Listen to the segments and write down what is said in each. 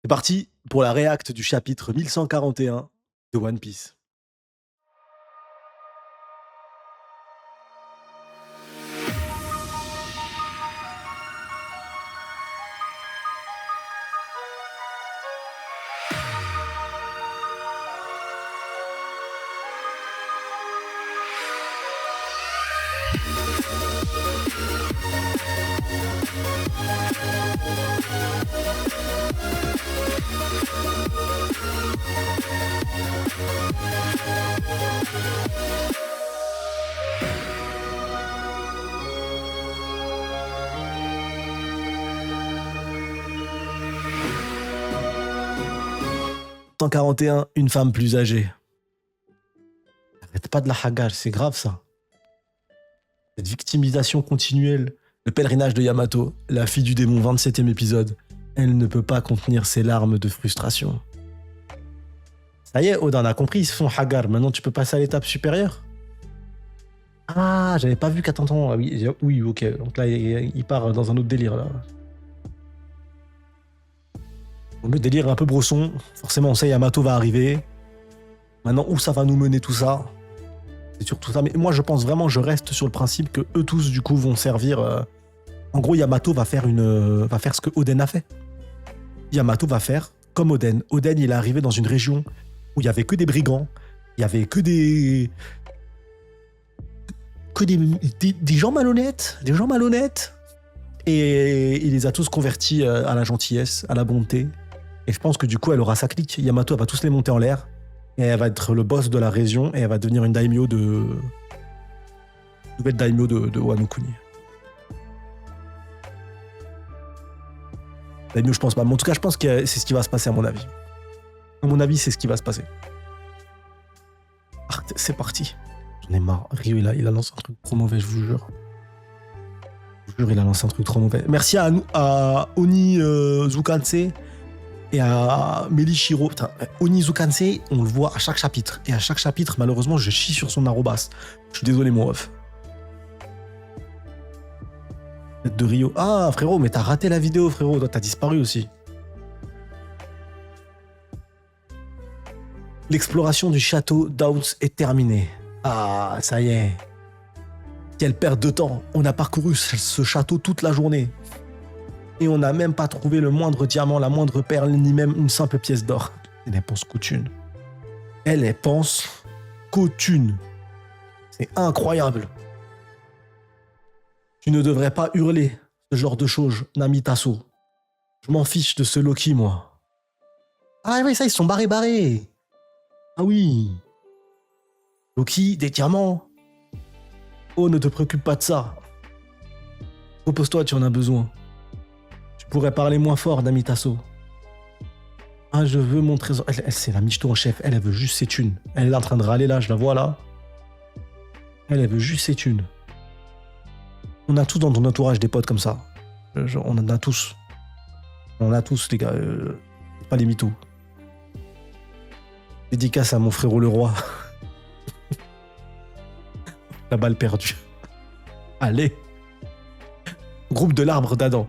C'est parti pour la réacte du chapitre 1141 de One Piece. « 141, une femme plus âgée. » Arrête pas de la hagage, c'est grave ça. Cette victimisation continuelle. Le pèlerinage de Yamato, la fille du démon, 27e épisode. Elle ne peut pas contenir ses larmes de frustration. Ça y est, Oda, on a compris, ils se font hagar. Maintenant, tu peux passer à l'étape supérieure. Ah, j'avais pas vu qu'attends. Ah oui, ok. Donc là, il part dans un autre délire, là. Le délire est un peu brosson. Forcément, on sait Yamato va arriver. Maintenant, où ça va nous mener tout ça? C'est surtout ça. Mais moi, je pense vraiment, je reste sur le principe que eux tous, du coup, vont servir... En gros, Yamato va faire ce que Oden a fait. Yamato va faire comme Oden. Oden, il est arrivé dans une région où il y avait que des brigands. Il y avait que des gens malhonnêtes. Des gens malhonnêtes. Et il les a tous convertis à la gentillesse, à la bonté. Et je pense que du coup, elle aura sa clique. Yamato, elle va tous les monter en l'air. Et elle va être le boss de la région. Et elle va devenir une daimyo nouvelle daimyo de Wano Kuni. Daimyo, je pense pas. Mais en tout cas, je pense que c'est ce qui va se passer, à mon avis. À mon avis, c'est ce qui va se passer. Ah, c'est parti. J'en ai marre. Ryo, il a lancé un truc trop mauvais, je vous jure. Je vous jure, il a lancé un truc trop mauvais. Merci à Oni Zukanse et à Melishiro. Putain, Oni Zukanse, on le voit à chaque chapitre. Et à chaque chapitre, malheureusement, je chie sur son arrobas. Je suis désolé, mon ref. Tête de Ryo. Ah, frérot, mais t'as raté la vidéo, frérot. Toi, t'as disparu aussi. L'exploration du château d'Ounce est terminée. Ah, ça y est. Quelle perte de temps. On a parcouru ce château toute la journée. Et on n'a même pas trouvé le moindre diamant, la moindre perle, ni même une simple pièce d'or. Elle pense qu'aux thunes. Elle pense qu'aux thunes. C'est incroyable. Tu ne devrais pas hurler ce genre de choses, Namitaso. Je m'en fiche de ce Loki, moi. Ah oui, ça, ils sont barrés. Ah oui. Loki, des diamants. Oh, ne te préoccupe pas de ça. Repose-toi, tu en as besoin. Tu pourrais parler moins fort, Namitaso. Ah, je veux mon trésor. Elle c'est la Michto en chef. Elle veut juste ses thunes. Elle est en train de râler là, je la vois là. Elle veut juste ses thunes. On a tous dans ton entourage des potes comme ça. On en a tous. On en a tous, les gars. Pas les mythos. Dédicace à mon frérot le roi. La balle perdue. Allez. Groupe de l'arbre d'Adam.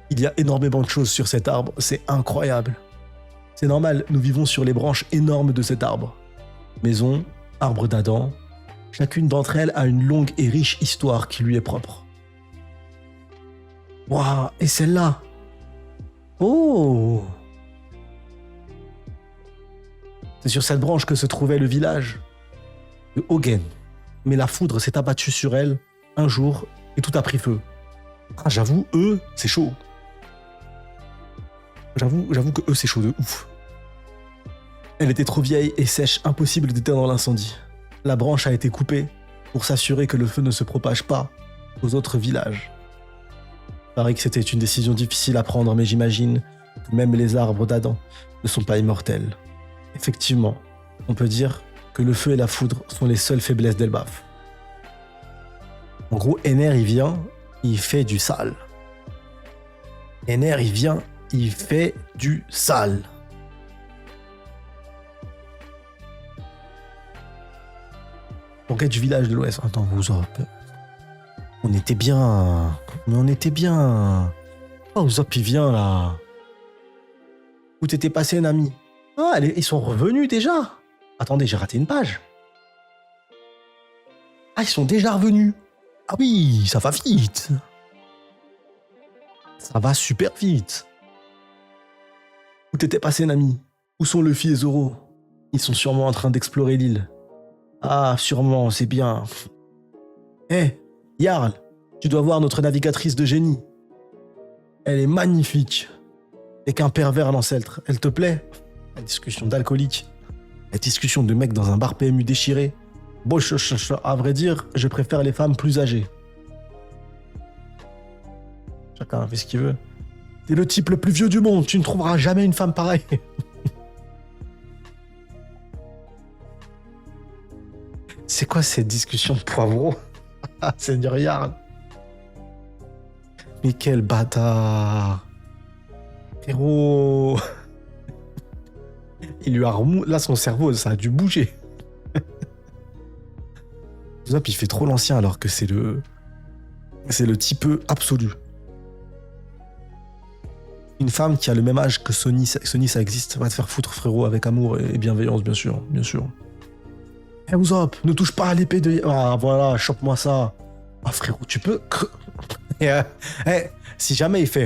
Il y a énormément de choses sur cet arbre. C'est incroyable. C'est normal, nous vivons sur les branches énormes de cet arbre. Maison, arbre d'Adam. Chacune d'entre elles a une longue et riche histoire qui lui est propre. Waouh, et celle-là. Oh. C'est sur cette branche que se trouvait le village de Hogen. Mais la foudre s'est abattue sur elle un jour et tout a pris feu. Ah, j'avoue, eux, c'est chaud. J'avoue que eux, c'est chaud de ouf. Elle était trop vieille et sèche, impossible d'éteindre l'incendie. La branche a été coupée pour s'assurer que le feu ne se propage pas aux autres villages. Il paraît que c'était une décision difficile à prendre, mais j'imagine que même les arbres d'Adam ne sont pas immortels. Effectivement, on peut dire que le feu et la foudre sont les seules faiblesses d'Elbaf. En gros, Ener, il vient, il fait du sale. Ener, il vient, il fait du sale. Conquête du village de l'Ouest. Attends, vous autres. On était bien. Mais on était bien. Oh, Zop, il vient là. Où t'étais passé, Nami? Ah, ils sont revenus déjà. Attendez, j'ai raté une page. Ah, ils sont déjà revenus. Ah oui, ça va vite. Ça va super vite. Où t'étais passé, Nami? Où sont Luffy et Zoro? Ils sont sûrement en train d'explorer l'île. Ah, sûrement, c'est bien. Hé, Jarl, tu dois voir notre navigatrice de génie. Elle est magnifique. T'es qu'un pervers, l'ancêtre. Elle te plaît? La discussion d'alcoolique. La discussion de mec dans un bar PMU déchiré. Bon, à vrai dire, je préfère les femmes plus âgées. Chacun fait ce qu'il veut. T'es le type le plus vieux du monde. Tu ne trouveras jamais une femme pareille. C'est quoi cette discussion de poivreau? C'est du Jarl. Mais quel bâtard. Frérot. Il lui a remonté. Là, son cerveau, ça a dû bouger. Zop, il fait trop l'ancien alors que c'est le type absolu. Une femme qui a le même âge que Sony, ça existe. Va te faire foutre, frérot, avec amour et bienveillance, bien sûr, bien sûr. Eh, Usopp, ne touche pas à l'épée de... Ah, voilà, chope-moi ça. Ah, frérot, tu peux... Si jamais il fait...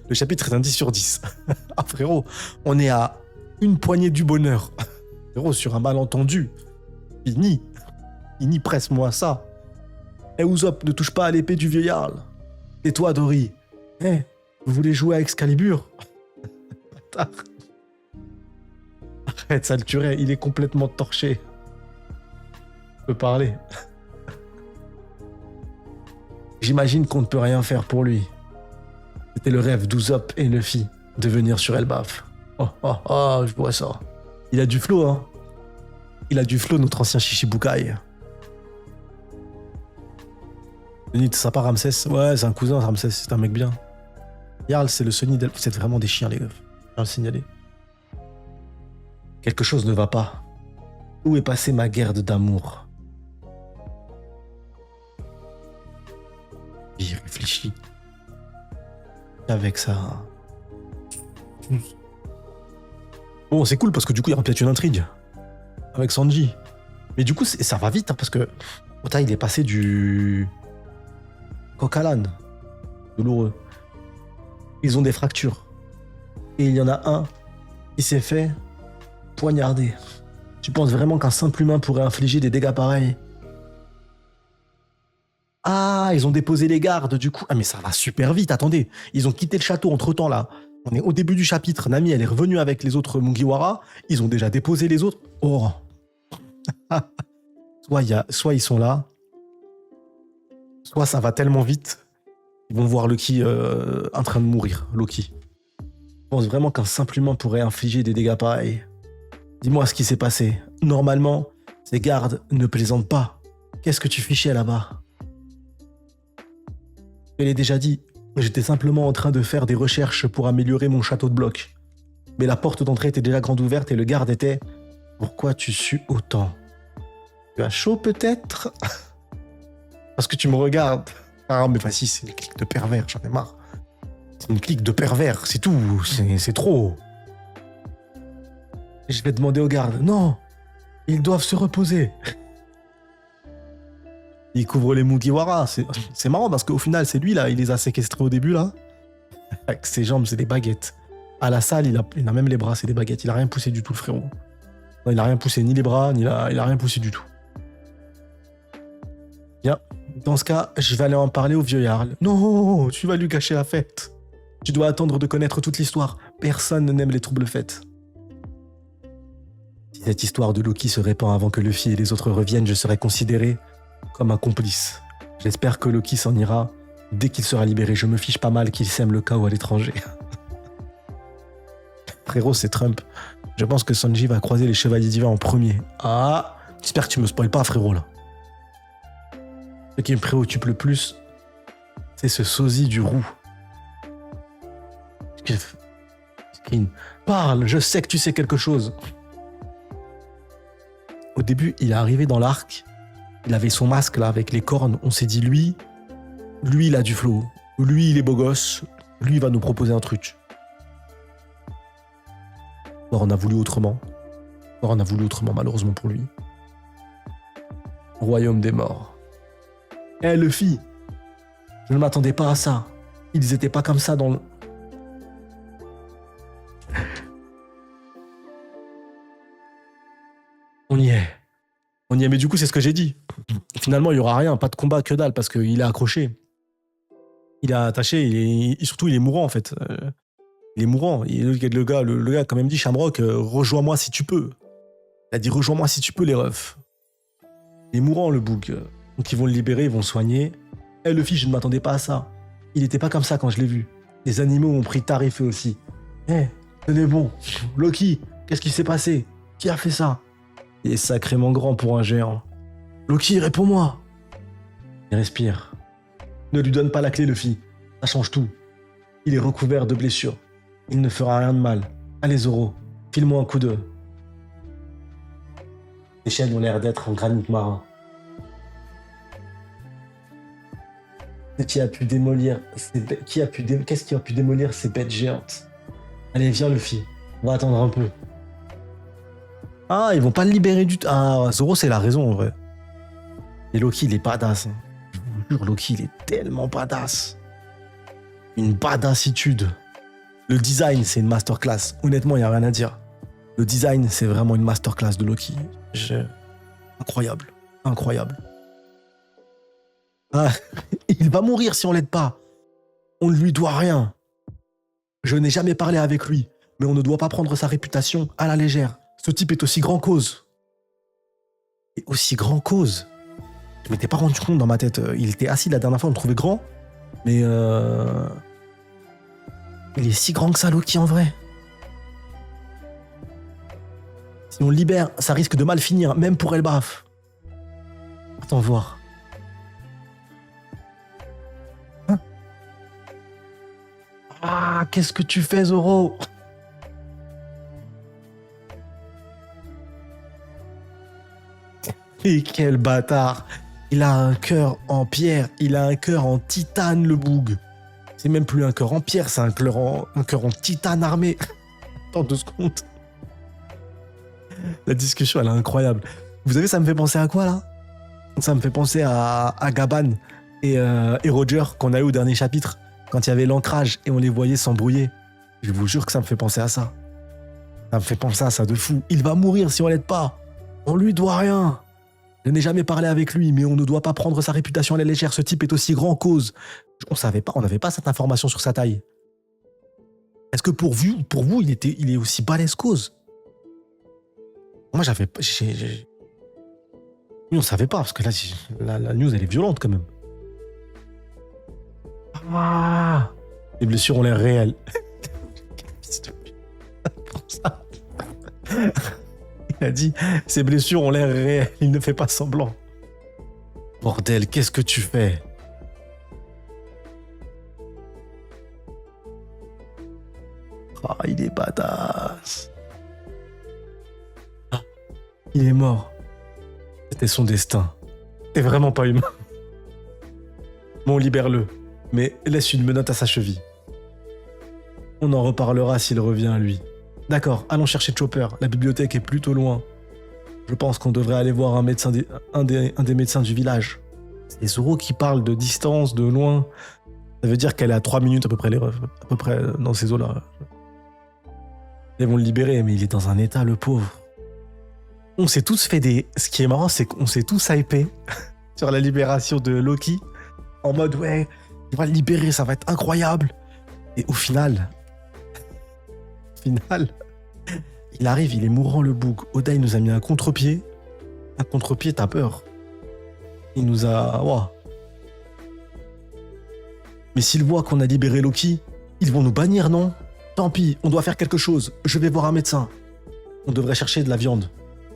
Le chapitre est un 10 sur 10. Ah, frérot, on est à une poignée du bonheur. Frérot, sur un malentendu. Fini, presse-moi ça. Eh, Usopp, ne touche pas à l'épée du vieux Jarl. Et toi, Dory? Eh, vous voulez jouer à Excalibur? Arrête, ça le tuerait, il est complètement torché. Je peux parler. J'imagine qu'on ne peut rien faire pour lui. C'était le rêve d'Usopp et Luffy de venir sur Elbaf. Oh, je vois ça. Il a du flow, hein. Il a du flow, notre ancien Shichibukai. Ça part Ramsès. Ouais, c'est un cousin, Ramsès, c'est un mec bien. Jarl, c'est le Sony d'Elbaf. Vous êtes vraiment des chiens, les gars. Je viens le signaler. Quelque chose ne va pas. Où est passée ma guerre d'amour? J'y réfléchis. Avec ça. Bon, c'est cool parce que du coup, il y aura peut-être une intrigue. Avec Sanji. Mais du coup, ça va vite, hein, parce que Ota, il est passé du coq à l'âne. Douloureux. Ils ont des fractures. Et il y en a un qui s'est fait poignarder. Tu penses vraiment qu'un simple humain pourrait infliger des dégâts pareils? Ah, ils ont déposé les gardes, du coup. Ah, mais ça va super vite, attendez. Ils ont quitté le château entre-temps, là. On est au début du chapitre. Nami, elle est revenue avec les autres Mugiwara. Ils ont déjà déposé les autres. Oh. Soit ils sont là, soit ça va tellement vite. Ils vont voir Loki en train de mourir. Loki. Je pense vraiment qu'un simple humain pourrait infliger des dégâts pareils. Dis-moi ce qui s'est passé. Normalement, ces gardes ne plaisantent pas. Qu'est-ce que tu fichais là-bas? Je l'ai déjà dit, j'étais simplement en train de faire des recherches pour améliorer mon château de blocs. Mais la porte d'entrée était déjà grande ouverte et le garde était... Pourquoi tu sues autant? Tu as chaud peut-être? Parce que tu me regardes. Ah mais vas-y, c'est une clique de pervers, j'en ai marre. C'est une clique de pervers, c'est tout, c'est trop. Et je vais demander aux gardes. Non, ils doivent se reposer. Il couvre les Mugiwara. C'est marrant parce qu'au final, c'est lui, là, il les a séquestrés au début, là. Avec ses jambes, c'est des baguettes. À la salle, il a même les bras, c'est des baguettes. Il a rien poussé du tout, le frérot. Non, il a rien poussé, ni les bras, il a rien poussé du tout. Bien. Dans ce cas, je vais aller en parler au vieux Jarl. Non, tu vas lui gâcher la fête. Tu dois attendre de connaître toute l'histoire. Personne n'aime les troubles fêtes. Si cette histoire de Loki se répand avant que Luffy et les autres reviennent, je serai considéré comme un complice. J'espère que Loki s'en ira dès qu'il sera libéré. Je me fiche pas mal qu'il sème le chaos à l'étranger. Frérot, c'est Trump. Je pense que Sanji va croiser les chevaliers divins en premier. Ah, j'espère que tu me spoil pas, frérot, là. Ce qui me préoccupe le plus, c'est ce sosie du roux. Screen. Parle, je sais que tu sais quelque chose. Au début, il est arrivé dans l'arc. Il avait son masque là avec les cornes. On s'est dit, lui, il a du flow. Lui, il est beau gosse. Lui, il va nous proposer un truc. Or, on a voulu autrement. Or, on a voulu autrement, malheureusement pour lui. Royaume des morts. Eh, Luffy, je ne m'attendais pas à ça. Ils étaient pas comme ça dans le... On y est. On y est, mais du coup, c'est ce que j'ai dit. Finalement, il n'y aura rien, pas de combat, que dalle, parce qu'il est accroché. Il est attaché, surtout, il est mourant, en fait. Il est mourant. Le gars a quand même dit, Shamrock, rejoins-moi si tu peux. Il a dit, rejoins-moi si tu peux, les refs. Il est mourant, le bouc. Donc, ils vont le libérer, ils vont le soigner. Eh, Luffy, je ne m'attendais pas à ça. Il n'était pas comme ça quand je l'ai vu. Les animaux ont pris tarif eux aussi. Eh, tenez bon. Loki, qu'est-ce qui s'est passé? Qui a fait ça? Il est sacrément grand pour un géant. Loki, réponds-moi. Il respire. Ne lui donne pas la clé, Luffy. Ça change tout. Il est recouvert de blessures. Il ne fera rien de mal. Allez, Zoro, file-moi un coup de... Les chaînes ont l'air d'être en granit marin. Qu'est-ce qui a pu démolir ces bêtes géantes? Allez, viens, Luffy. On va attendre un peu. Ah, ils vont pas le libérer du tout. Ah, Zoro, c'est la raison, en vrai. Et Loki, il est badass. Hein. Je vous jure, Loki, il est tellement badass. Une badassitude. Le design, c'est une masterclass. Honnêtement, il n'y a rien à dire. Le design, c'est vraiment une masterclass de Loki. Incroyable. Incroyable. Ah, il va mourir si on l'aide pas. On ne lui doit rien. Je n'ai jamais parlé avec lui, mais on ne doit pas prendre sa réputation à la légère. Ce type est aussi grand cause. Et aussi grand cause. Je m'étais pas rendu compte dans ma tête. Il était assis la dernière fois, on le trouvait grand. Mais il est si grand que ça, Loki, en vrai. Si on le libère, ça risque de mal finir, même pour Elbaf. Attends voir. Hein? Ah, qu'est-ce que tu fais, Zoro? Et quel bâtard! Il a un cœur en pierre, il a un cœur en titane, le boug. C'est même plus un cœur en pierre, c'est un cœur en titane armé. Attends 2 secondes. La discussion, elle est incroyable. Vous savez, ça me fait penser à quoi, là? Ça me fait penser à Gaban et Roger, qu'on a eu au dernier chapitre, quand il y avait l'ancrage et on les voyait s'embrouiller. Je vous jure que ça me fait penser à ça. Ça me fait penser à ça de fou. Il va mourir si on l'aide pas. On lui doit rien. Je n'ai jamais parlé avec lui, mais on ne doit pas prendre sa réputation à la légère. Ce type est aussi grand cause. On n'avait pas cette information sur sa taille. Est-ce que pour vous, il est aussi balèze cause? Moi, on ne savait pas, parce que là, la news, elle est violente quand même. Ah, les blessures ont l'air réelles. Il a dit, ses blessures ont l'air réelles, il ne fait pas semblant. Bordel, qu'est-ce que tu fais? Ah, il est badass. Ah, il est mort. C'était son destin. T'es vraiment pas humain. Bon, libère-le, mais laisse une menotte à sa cheville. On en reparlera s'il revient à lui. D'accord, allons chercher Chopper. La bibliothèque est plutôt loin. Je pense qu'on devrait aller voir un des médecins du village. C'est Zoro qui parle de distance, de loin. Ça veut dire qu'elle est à 3 minutes à peu près dans ces eaux-là. Ils vont le libérer, mais il est dans un état, le pauvre. On s'est tous fait des... Ce qui est marrant, c'est qu'on s'est tous hypés sur la libération de Loki. En mode, ouais, il va le libérer, ça va être incroyable. Et au final... il arrive, il est mourant, le boug. Oda, il nous a mis un contre-pied. Un contre-pied, t'as peur. Il nous a... Wow. Mais s'ils voient qu'on a libéré Loki, ils vont nous bannir, non? Tant pis, on doit faire quelque chose. Je vais voir un médecin. On devrait chercher de la viande.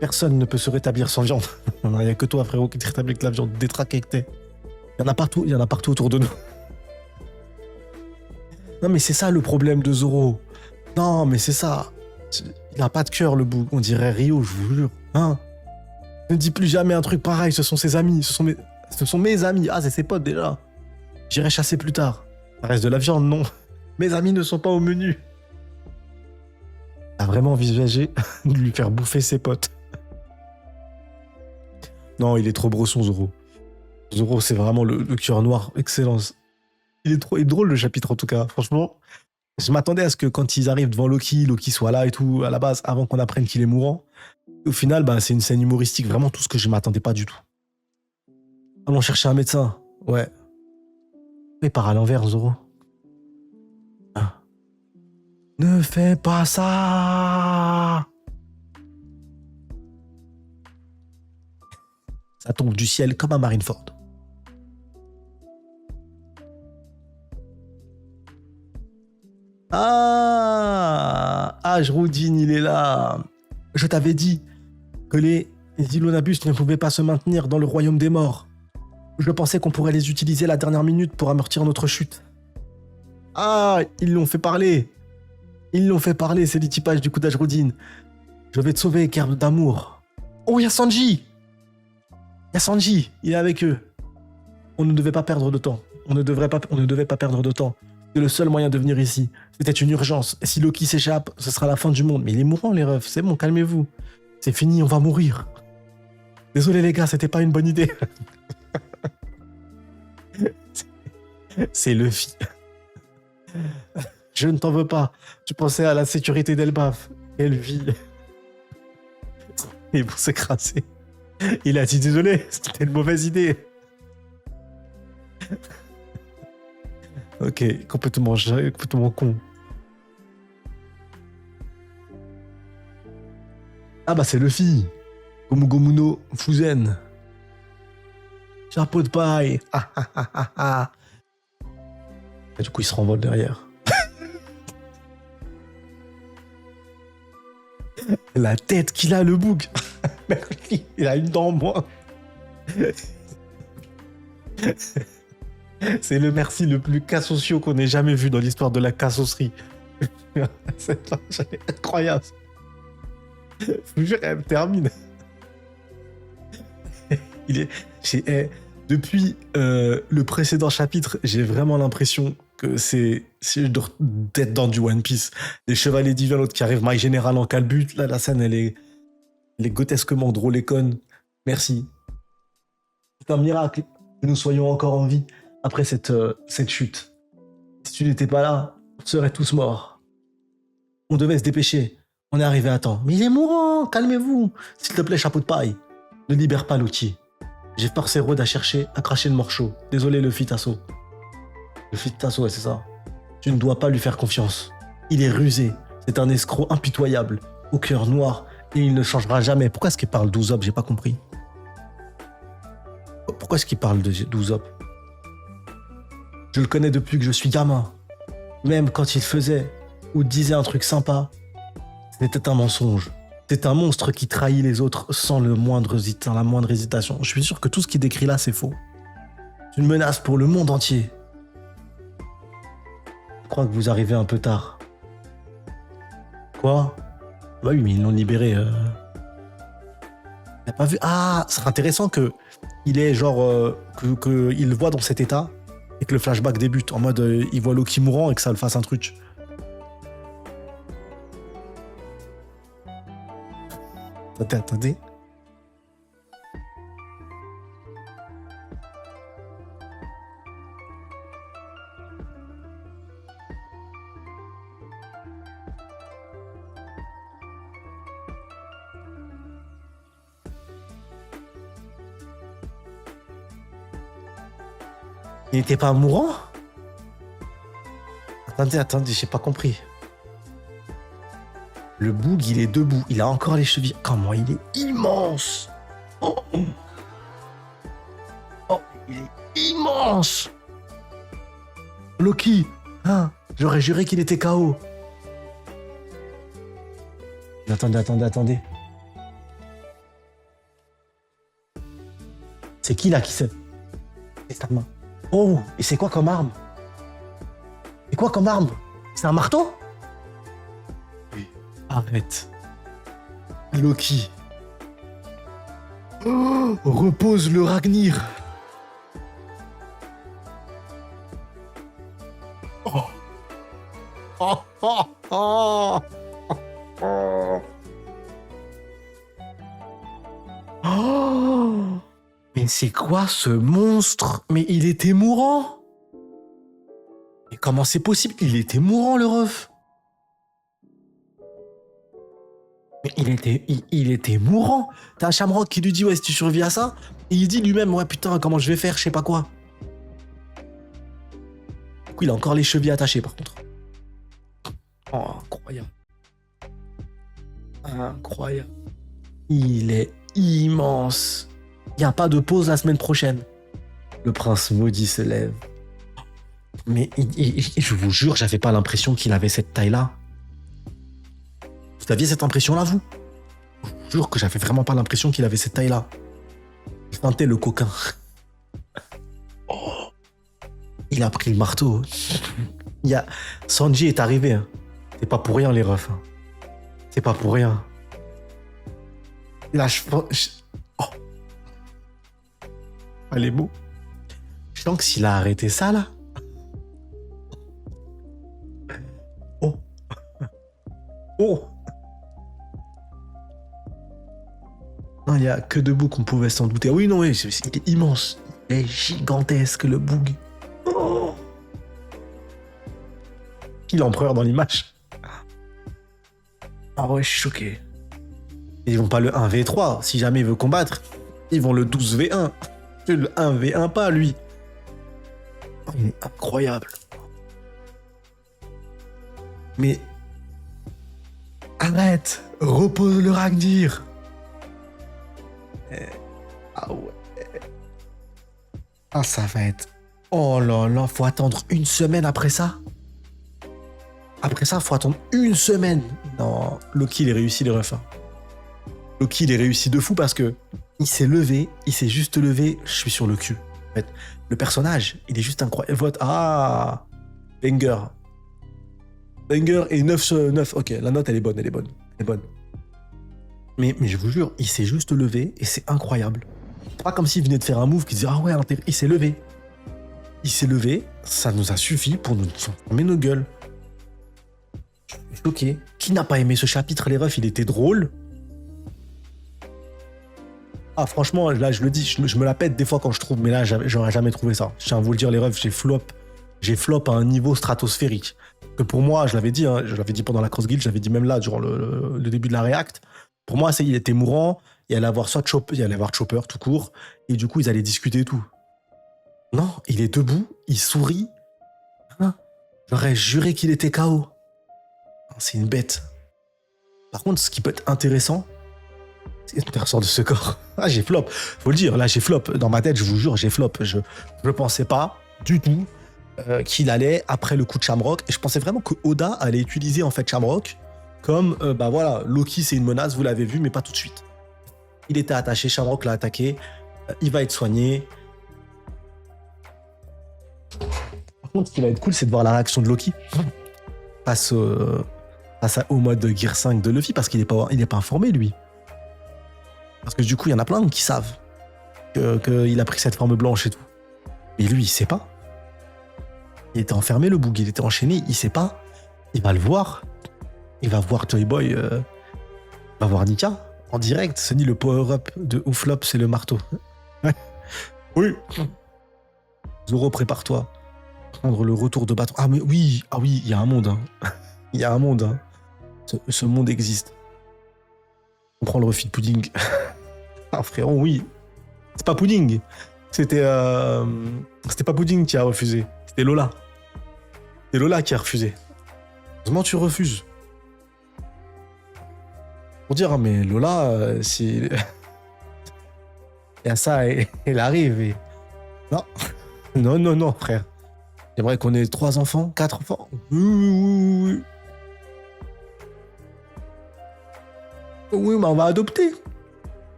Personne ne peut se rétablir sans viande. Il n'y a que toi, frérot, qui te rétablit avec la viande. Détraqué que t'es. Il y en a partout autour de nous. Non, mais c'est ça le problème de Zoro. Non, mais c'est ça. Il n'a pas de cœur, le bout. On dirait Rio, je vous jure. Hein? Ne dis plus jamais un truc pareil. Ce sont ses amis. Ce sont mes amis. Ah, c'est ses potes déjà. J'irai chasser plus tard. Ça reste de la viande, non. Mes amis ne sont pas au menu. vraiment envisagé de lui faire bouffer ses potes. Non, il est trop brosson, Zoro. Zoro, c'est vraiment le cœur noir, excellence. Il est drôle le chapitre en tout cas, franchement. Je m'attendais à ce que quand ils arrivent devant Loki, Loki soit là et tout, à la base, avant qu'on apprenne qu'il est mourant. Au final, bah, c'est une scène humoristique, vraiment tout ce que je m'attendais pas du tout. Allons chercher un médecin. Ouais. Mais part à l'envers, Zoro. Ah. Ne fais pas ça! Ça tombe du ciel comme un Marineford. Ah, Ajroudine, il est là. Je t'avais dit que les Ilonabus ne pouvaient pas se maintenir dans le royaume des morts. Je pensais qu'on pourrait les utiliser à la dernière minute pour amortir notre chute. Ah, ils l'ont fait parler. Ils l'ont fait parler, c'est l'équipage du coup d'Ajroudine. Je vais te sauver, Kerbe d'amour. Oh, il y a Sanji. Il y a Sanji, il est avec eux. On ne devait pas perdre de temps. On ne devait pas perdre de temps. C'est le seul moyen de venir ici. C'était une urgence. Et si Loki s'échappe, ce sera la fin du monde. Mais il est mourant, les refs. C'est bon, calmez-vous. C'est fini, on va mourir. Désolé, les gars, c'était pas une bonne idée. C'est Luffy. Je ne t'en veux pas. Tu pensais à la sécurité d'Elbaf. Quelle vie. Ils vont s'écraser. Il a dit désolé, c'était une mauvaise idée. Ok, complètement con. Ah bah c'est Luffy. Gomu Gomu no Fuzen. Chapeau de paille. Ah, ah, ah, ah, ah. Et du coup il se renvole derrière. La tête qu'il a, le bouc. Merci, il a une dent en moins. C'est le merci le plus cassocio qu'on ait jamais vu dans l'histoire de la cassosserie. C'est incroyable. Je vous jure, elle me termine. Depuis le précédent chapitre, j'ai vraiment l'impression que c'est d'être dans du One Piece. Les chevaliers divins, l'autre qui arrive, My Général en calbut. Là, la scène, elle est grotesquement drôle et conne. Merci. C'est un miracle que nous soyons encore en vie après cette chute. Si tu n'étais pas là, on serait tous morts. On devait se dépêcher. On est arrivé à temps. Mais il est mourant, calmez-vous. S'il te plaît, chapeau de paille. Ne libère pas Loki. J'ai forcé Rod à cracher le morceau. Désolé, Luffy Tasso. Luffy Tasso, ouais, c'est ça. Tu ne dois pas lui faire confiance. Il est rusé. C'est un escroc impitoyable, au cœur noir, et il ne changera jamais. Pourquoi est-ce qu'il parle d'Usopp? J'ai pas compris. Pourquoi est-ce qu'il parle d'Usopp? Je le connais depuis que je suis gamin. Même quand il faisait ou disait un truc sympa, c'était un mensonge. C'est un monstre qui trahit les autres sans la moindre hésitation. Je suis sûr que tout ce qu'il décrit là, c'est faux. C'est une menace pour le monde entier. Je crois que vous arrivez un peu tard. Quoi? Bah oui, mais ils l'ont libéré. T'as pas vu? Ah, c'est intéressant que il est genre que il le voit dans cet état et que le flashback débute en mode il voit Loki mourant et que ça le fasse un truc. Attendez. Il n'était pas mourant? Attendez, j'ai pas compris. Le boug, il est debout. Il a encore les chevilles. Comment il est immense! Oh, il est immense! Loki! Hein? J'aurais juré qu'il était KO. Attendez. C'est qui là qui se... C'est sa main. Oh! Et c'est quoi comme arme? C'est un marteau? Arrête. Loki. Oh, repose le Ragnir. Oh. Oh. Oh. Mais c'est quoi ce monstre? Mais il était mourant. Mais comment c'est possible? Il était mourant, le ref. Mais il était mourant. T'as un Shamrock qui lui dit, ouais, si tu survis à ça, et il dit lui-même, ouais, putain, comment je vais faire, je sais pas quoi. Du coup, il a encore les chevilles attachées, par contre. Oh, incroyable. Incroyable. Il est immense. Il n'y a pas de pause la semaine prochaine. Le prince maudit se lève. Mais je vous jure, j'avais pas l'impression qu'il avait cette taille-là. Vous aviez cette impression-là, vous? Je vous jure que j'avais vraiment pas l'impression qu'il avait cette taille-là. Il feintait le coquin. Oh. Il a pris le marteau. Sanji est arrivé. Hein. C'est pas pour rien, les refs. Hein. C'est pas pour rien. Là, oh. Elle est beau. Je sens que s'il a arrêté ça, là... Oh. Oh. Non, il n'y a que debout qu'on pouvait s'en douter. Oui, non, oui, c'est immense. Il est gigantesque, le boug. Oh. Qui l'empereur dans l'image? Ah ouais, je suis choqué. Ils vont pas le 1v3. Si jamais il veut combattre, ils vont le 12v1. Le 1v1 pas, lui. Oh, il est incroyable. Mais... Arrête. Repose le Ragnar. Ah ouais. Ah, ça va être... Oh là là, faut attendre une semaine après ça. Après ça, faut attendre une semaine. Non, Loki, il est réussi, les refs. Loki, il est réussi de fou parce que il s'est levé, il s'est juste levé, je suis sur le cul. En fait, le personnage, il est juste incroyable. Ah, Banger. Banger et 9 sur 9. Ok, la note, elle est bonne. Mais je vous jure, il s'est juste levé et c'est incroyable. C'est pas comme s'il venait de faire un move qui disait ah ouais, il s'est levé. Il s'est levé, ça nous a suffi pour nous fermer nos gueules. Je suis choqué. Qui n'a pas aimé ce chapitre, les refs? Il était drôle. Ah, franchement, là, je le dis, je me la pète des fois quand je trouve, mais là, j'aurais jamais trouvé ça. Je tiens à vous le dire, les refs, j'ai flop à un niveau stratosphérique. Que pour moi, je l'avais dit pendant la Cross Guild, j'avais dit même là, durant le début de la React, pour moi, il était mourant, il allait avoir Chopper tout court, et du coup, ils allaient discuter et tout. Non, il est debout, il sourit. Hein, j'aurais juré qu'il était KO. C'est une bête. Par contre, ce qui peut être intéressant, intéressant de ce corps. Ah, j'ai flop. Faut le dire, là, j'ai flop. Dans ma tête, je vous jure, j'ai flop. Je pensais pas du tout qu'il allait après le coup de Shamrock. Et je pensais vraiment que Oda allait utiliser en fait Shamrock comme, bah voilà, Loki, c'est une menace, vous l'avez vu, mais pas tout de suite. Il était attaché, Shamrock l'a attaqué. Il va être soigné. Par contre, ce qui va être cool, c'est de voir la réaction de Loki face au mode Gear 5 de Luffy, parce qu'il est pas informé, lui. Parce que du coup, il y en a plein qui savent qu'il a pris cette forme blanche et tout. Mais lui, il sait pas. Il était enfermé, le boug, il était enchaîné, il sait pas. Il va le voir. Il va voir Toy Boy. Il va voir Nika en direct. Se dit le power-up de Ouflop, c'est le marteau. Oui. Zoro, prépare-toi. Prendre le retour de bâton. Ah, mais oui, il y a un monde. Hein. Il y a un monde. Hein. Ce monde existe. On prend le refit de pudding. Ah, frérot, oui. C'est pas pudding. C'était pas pudding qui a refusé. C'était Lola. C'est Lola qui a refusé. Heureusement, tu refuses. Pour dire, hein, mais Lola, si... Et à ça, elle arrive et... Non. Non, frère. J'aimerais qu'on ait 3 enfants, 4 enfants. Oui. Oui, mais on va adopter.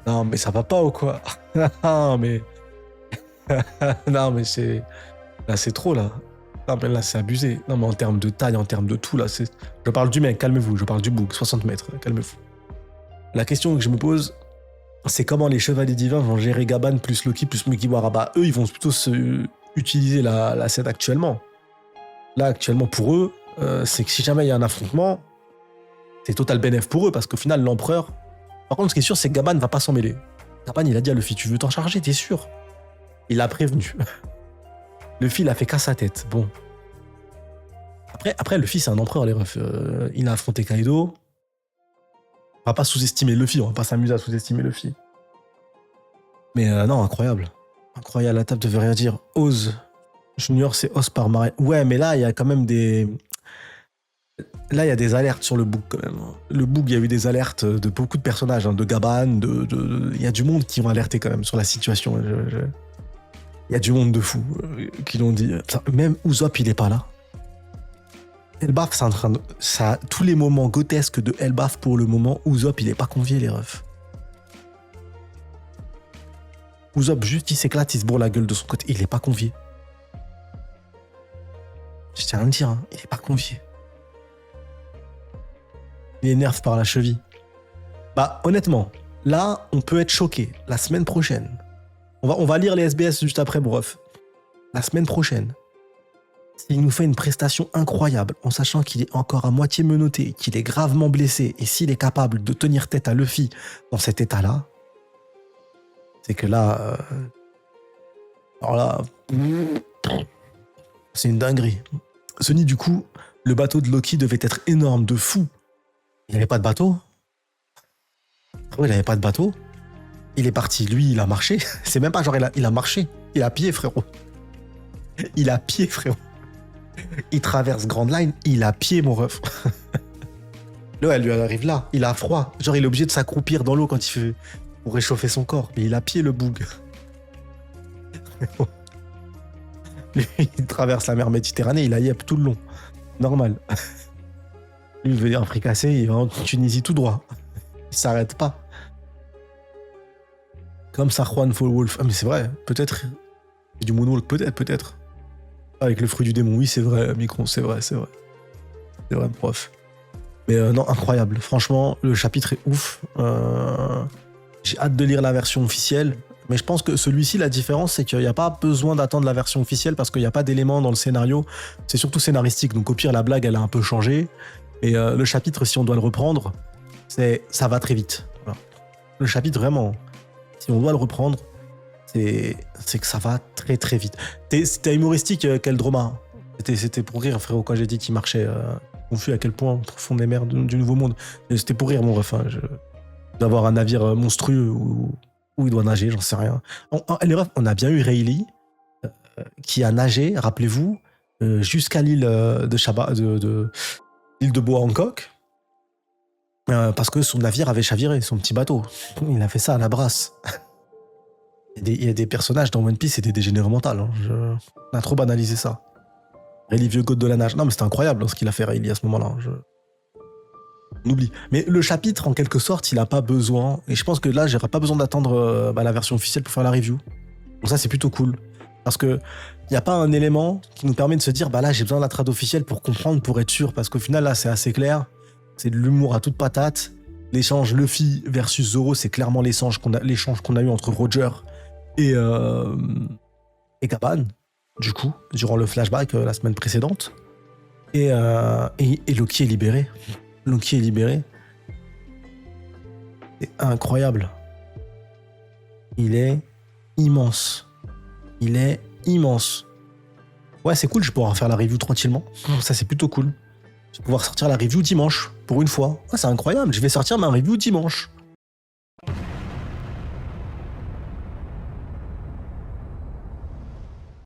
Non, mais ça va pas ou quoi? Non, mais c'est... Là, c'est trop, là. Non, mais là, c'est abusé. Non, mais en termes de taille, en termes de tout, là, c'est... Je parle du mec, calmez-vous. Je parle du boug, 60 mètres, calmez-vous. La question que je me pose, c'est comment les chevaliers divins vont gérer Gaban plus Loki plus Mugiwara. Bah, eux, ils vont plutôt utiliser la scène actuellement. Là, actuellement, pour eux, c'est que si jamais il y a un affrontement, c'est total bénéf pour eux, parce qu'au final, l'empereur... Par contre, ce qui est sûr, c'est que Gaban va pas s'en mêler. Gaban, il a dit à Luffy, tu veux t'en charger, t'es sûr? Il l'a prévenu. Luffy, il a fait qu'à sa tête. Bon. Après, Luffy, c'est un empereur, les refs. Il a affronté Kaido. On va pas sous-estimer Luffy, on va pas s'amuser à sous-estimer Luffy. Mais non, incroyable. Incroyable, la table devait rien dire. Oz. Junior, c'est Oz par Marais. Ouais, mais là, il y a quand même des... Là, il y a des alertes sur le book, quand même. Le book, il y a eu des alertes de beaucoup de personnages, hein, de Gaban, il y a du monde qui ont alerté, quand même, sur la situation. Il y a du monde de fous qui l'ont dit. Même Usopp, il est pas là. Elbaf, c'est en train de... Ça, tous les moments grotesques de Elbaf, pour le moment, Usopp, il est pas convié, les refs. Usopp, juste, il s'éclate, il se bourre la gueule de son côté. Il est pas convié. Je tiens à le dire, hein, il est pas convié. Il énerve par la cheville. Bah, honnêtement, là, on peut être choqué. La semaine prochaine. On va lire les SBS juste après, mon ref. La semaine prochaine, s'il nous fait une prestation incroyable, en sachant qu'il est encore à moitié menotté, qu'il est gravement blessé, et s'il est capable de tenir tête à Luffy dans cet état-là, c'est que là... alors là... c'est une dinguerie. Sunny, du coup, le bateau de Loki devait être énorme, de fou. Il n'avait pas de bateau. Il n'avait pas de bateau. Il est parti, lui, il a marché. C'est même pas genre il a marché. Il a pied, frérot. Il a pied, frérot. Il traverse Grand Line, il a pied, mon ref. Là, elle lui arrive là. Il a froid. Genre, il est obligé de s'accroupir dans l'eau quand il fait... pour réchauffer son corps. Mais il a pied, le boug. Lui, il traverse la mer Méditerranée, il a yep tout le long. Normal. Lui, il veut dire fricassé, il va en Tunisie tout droit. Il s'arrête pas. Comme ça, Juan Wolf. Ah, mais c'est vrai, peut-être. Du moonwalk, peut-être. Avec le fruit du démon, oui, c'est vrai, Micron, c'est vrai. C'est vrai, prof. Mais non, incroyable. Franchement, le chapitre est ouf. J'ai hâte de lire la version officielle. Mais je pense que celui-ci, la différence, c'est qu'il n'y a pas besoin d'attendre la version officielle parce qu'il n'y a pas d'éléments dans le scénario. C'est surtout scénaristique. Donc au pire, la blague, elle a un peu changé. Et le chapitre, si on doit le reprendre, ça va très vite. Voilà. Le chapitre, vraiment, si on doit le reprendre, c'est que ça va très très vite. C'était humoristique, Keldroma. C'était pour rire, frérot, quand j'ai dit qu'il marchait confus à quel point, au fond des mers du Nouveau Monde. C'était pour rire, mon ref. Hein. D'avoir un navire monstrueux où il doit nager, j'en sais rien. On a bien eu Rayleigh qui a nagé, rappelez-vous, jusqu'à l'île de l'île de Bois Hancock, parce que son navire avait chaviré, son petit bateau. Il a fait ça à la brasse. Il y a des personnages dans One Piece, c'est des dégénérés mentaux. Hein. On a trop banalisé ça. Rayleigh, vieux god de la nage. Non, mais c'était incroyable hein, ce qu'il a fait Rayleigh à ce moment-là. On oublie. Mais le chapitre, en quelque sorte, il n'a pas besoin. Et je pense que là, j'aurais pas besoin d'attendre la version officielle pour faire la review. Donc ça, c'est plutôt cool. Parce que il n'y a pas un élément qui nous permet de se dire, bah là, j'ai besoin de la trad officielle pour comprendre, pour être sûr. Parce qu'au final, là, c'est assez clair. C'est de l'humour à toute patate. L'échange Luffy versus Zoro, c'est clairement l'échange qu'on a eu entre Roger et Gaban, du coup, durant le flashback la semaine précédente. Et Loki est libéré. Loki est libéré. C'est incroyable. Il est immense. Ouais, c'est cool, je vais pouvoir faire la review tranquillement. Ça, c'est plutôt cool. Je vais pouvoir sortir la review dimanche, pour une fois. Ouais, c'est incroyable, je vais sortir ma review dimanche.